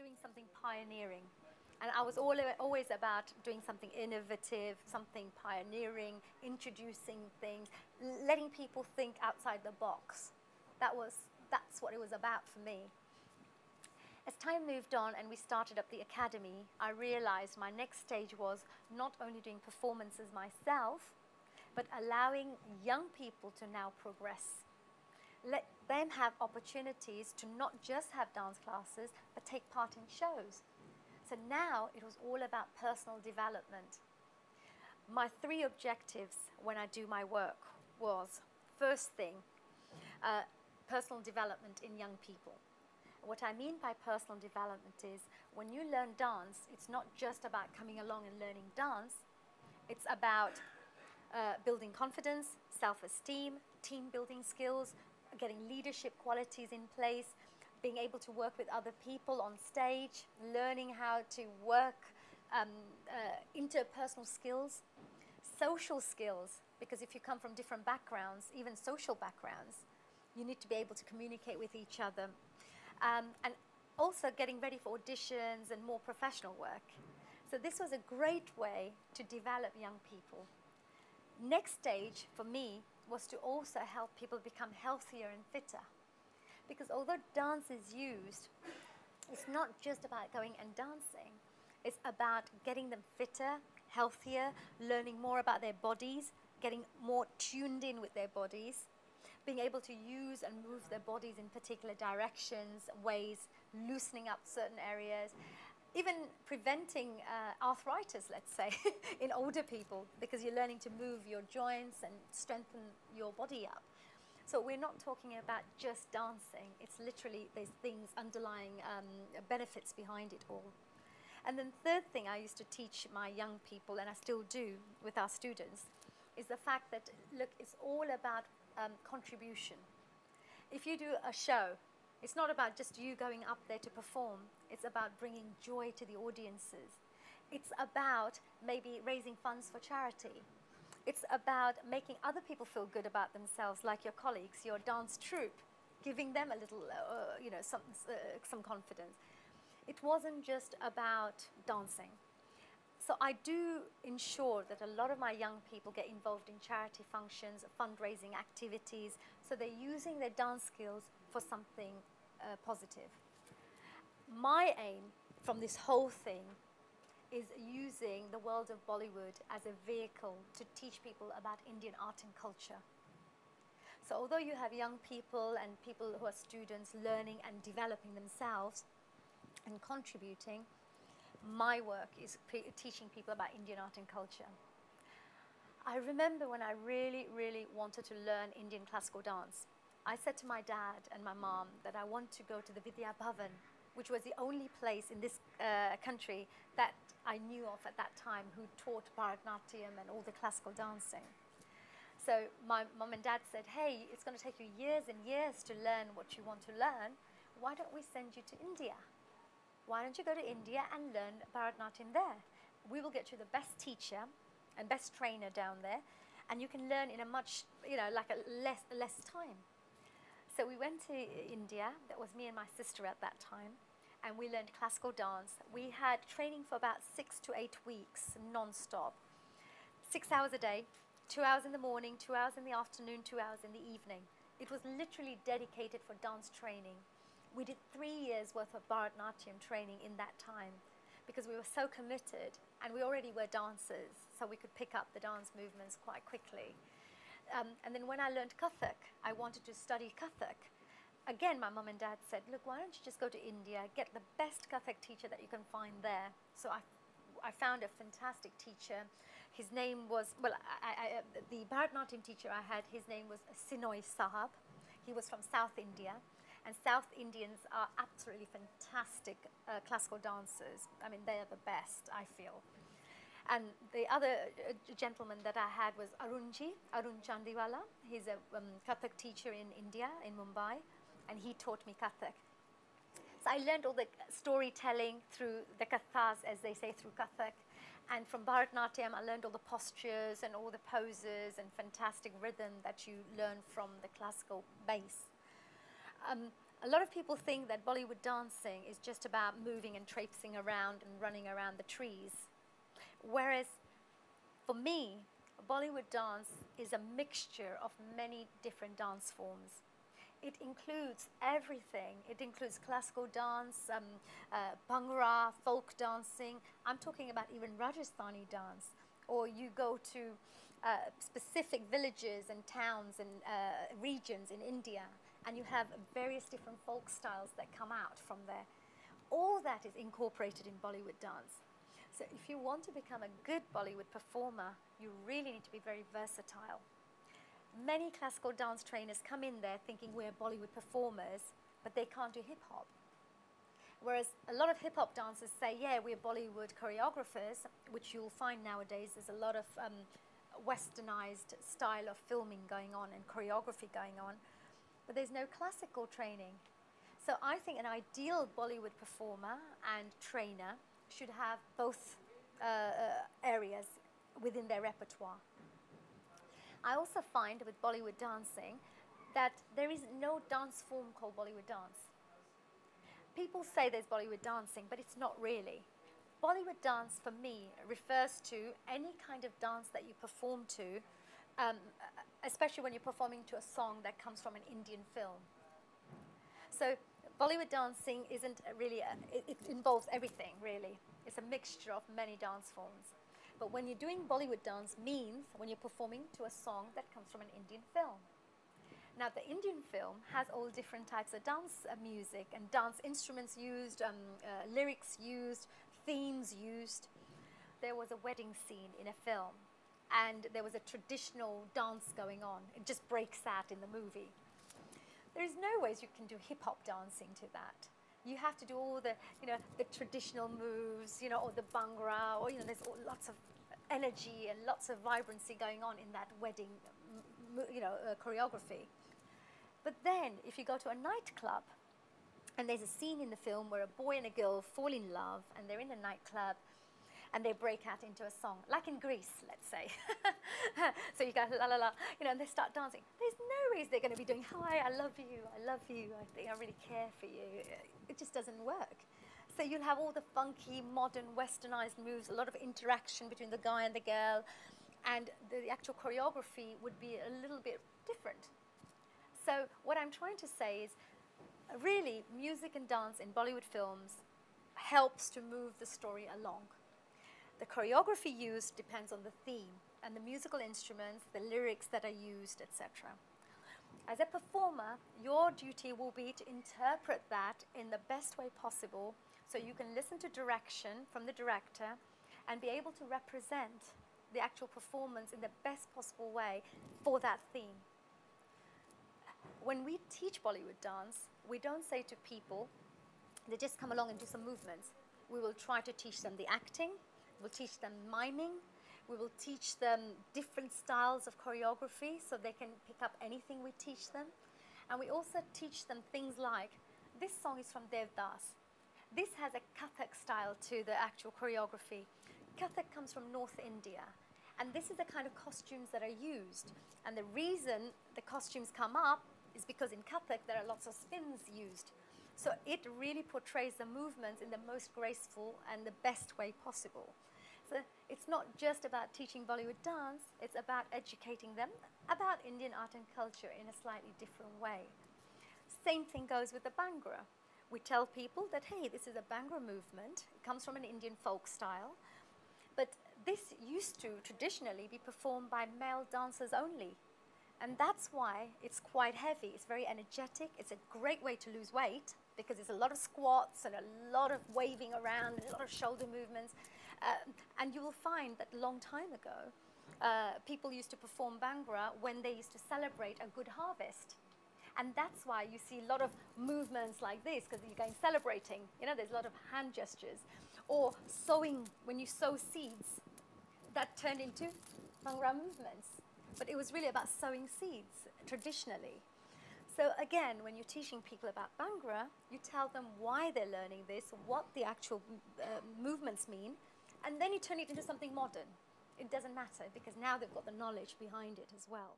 doing something pioneering. And I was always about doing something innovative, something pioneering, introducing things, letting people think outside the box. That's what it was about for me. As time moved on and we started up the academy, I realized my next stage was not only doing performances myself, but allowing young people to now progress. Let them have opportunities to not just have dance classes, but take part in shows. So now it was all about personal development. My 3 objectives when I do my work was, first thing, personal development in young people. What I mean by personal development is when you learn dance, it's not just about coming along and learning dance. It's about building confidence, self-esteem, team building skills, getting leadership qualities in place, being able to work with other people on stage, learning how to work interpersonal skills, social skills, because if you come from different backgrounds, even social backgrounds, you need to be able to communicate with each other. And also getting ready for auditions and more professional work. So this was a great way to develop young people. Next stage for me was to also help people become healthier and fitter. Because although dance is used, it's not just about going and dancing. It's about getting them fitter, healthier, learning more about their bodies, getting more tuned in with their bodies, being able to use and move their bodies in particular directions, ways, loosening up certain areas, even preventing arthritis, let's say, in older people, because you're learning to move your joints and strengthen your body up. So we're not talking about just dancing. It's literally, there's things, underlying benefits behind it all. And then third thing I used to teach my young people, and I still do with our students, is the fact that, look, it's all about contribution. If you do a show, it's not about just you going up there to perform. It's about bringing joy to the audiences. It's about maybe raising funds for charity. It's about making other people feel good about themselves, like your colleagues, your dance troupe, giving them a little, some confidence. It wasn't just about dancing. So I do ensure that a lot of my young people get involved in charity functions, fundraising activities, so they're using their dance skills for something positive. My aim from this whole thing is using the world of Bollywood as a vehicle to teach people about Indian art and culture. So although you have young people and people who are students learning and developing themselves and contributing, my work is teaching people about Indian art and culture. I remember when I really, really wanted to learn Indian classical dance, I said to my dad and my mom that I want to go to the Vidya Bhavan, which was the only place in this country that I knew of at that time who taught Bharatanatyam and all the classical dancing. So my mom and dad said, hey, it's going to take you years and years to learn what you want to learn. Why don't we send you to India? Why don't you go to India and learn Bharatanatyam there? We will get you the best teacher and best trainer down there, and you can learn in a much, like a less time. So we went to India. That was me and my sister at that time, and we learned classical dance. We had training for about 6 to 8 weeks, non-stop. 6 hours a day, 2 hours in the morning, 2 hours in the afternoon, 2 hours in the evening. It was literally dedicated for dance training. We did 3 years worth of Bharatanatyam training in that time because we were so committed, and we already were dancers, so we could pick up the dance movements quite quickly. And then when I learned Kathak, I wanted to study Kathak. Again, my mum and dad said, look, why don't you just go to India, get the best Kathak teacher that you can find there. So I found a fantastic teacher. His name was, the Bharatanatyam teacher I had, his name was Sinoy Sahab. He was from South India. And South Indians are absolutely fantastic classical dancers. I mean, they are the best, I feel. And the other gentleman that I had was Arun Chandiwala. He's a Kathak teacher in India, in Mumbai, and he taught me Kathak. So I learned all the storytelling through the kathas, as they say, through Kathak. And from Bharatanatyam, I learned all the postures and all the poses and fantastic rhythm that you learn from the classical base. A lot of people think that Bollywood dancing is just about moving and traipsing around and running around the trees. Whereas for me, Bollywood dance is a mixture of many different dance forms. It includes everything. It includes classical dance, Bhangra, folk dancing. I'm talking about even Rajasthani dance. Or you go to specific villages and towns and regions in India, and you have various different folk styles that come out from there. All that is incorporated in Bollywood dance. So if you want to become a good Bollywood performer, you really need to be very versatile. Many classical dance trainers come in there thinking we're Bollywood performers, but they can't do hip hop. Whereas a lot of hip hop dancers say, yeah, we're Bollywood choreographers, which you'll find nowadays there's a lot of westernized style of filming going on and choreography going on, but there's no classical training. So I think an ideal Bollywood performer and trainer should have both areas within their repertoire. I also find with Bollywood dancing that there is no dance form called Bollywood dance. People say there's Bollywood dancing, but it's not really. Bollywood dance for me refers to any kind of dance that you perform to, especially when you're performing to a song that comes from an Indian film. So Bollywood dancing isn't really, it involves everything really. It's a mixture of many dance forms. But when you're doing Bollywood dance means when you're performing to a song that comes from an Indian film. Now the Indian film has all different types of dance music and dance instruments used, lyrics used, themes used. There was a wedding scene in a film and there was a traditional dance going on. It just breaks out in the movie. There is no ways you can do hip-hop dancing to that. You have to do all the, the traditional moves, or the Bhangra, or, there's lots of energy and lots of vibrancy going on in that wedding, choreography. But then, if you go to a nightclub, and there's a scene in the film where a boy and a girl fall in love, and they're in a nightclub, and they break out into a song, like in Greece, let's say. So you go la la la, and they start dancing. There's no reason they're going to be doing, hi, I love you, I think I really care for you. It just doesn't work. So you'll have all the funky, modern, westernized moves, a lot of interaction between the guy and the girl, and the actual choreography would be a little bit different. So what I'm trying to say is, really, music and dance in Bollywood films helps to move the story along. The choreography used depends on the theme and the musical instruments, the lyrics that are used, etc. As a performer, your duty will be to interpret that in the best way possible so you can listen to direction from the director and be able to represent the actual performance in the best possible way for that theme. When we teach Bollywood dance, we don't say to people, they just come along and do some movements. We will try to teach them the acting, we'll teach them miming, we will teach them different styles of choreography so they can pick up anything we teach them. And we also teach them things like, this song is from Devdas. This has a Kathak style to the actual choreography. Kathak comes from North India. And this is the kind of costumes that are used. And the reason the costumes come up is because in Kathak there are lots of spins used. So it really portrays the movements in the most graceful and the best way possible. So it's not just about teaching Bollywood dance, it's about educating them about Indian art and culture in a slightly different way. Same thing goes with the Bhangra. We tell people that, hey, this is a Bhangra movement. It comes from an Indian folk style. But this used to traditionally be performed by male dancers only. And that's why it's quite heavy. It's very energetic. It's a great way to lose weight because it's a lot of squats and a lot of waving around, and a lot of shoulder movements. And you will find that a long time ago, people used to perform Bhangra when they used to celebrate a good harvest. And that's why you see a lot of movements like this, because you're going celebrating. There's a lot of hand gestures. Or sowing, when you sow seeds, that turned into Bhangra movements. But it was really about sowing seeds, traditionally. So again, when you're teaching people about Bhangra, you tell them why they're learning this, what the actual movements mean, and then you turn it into something modern. It doesn't matter, because now they've got the knowledge behind it as well.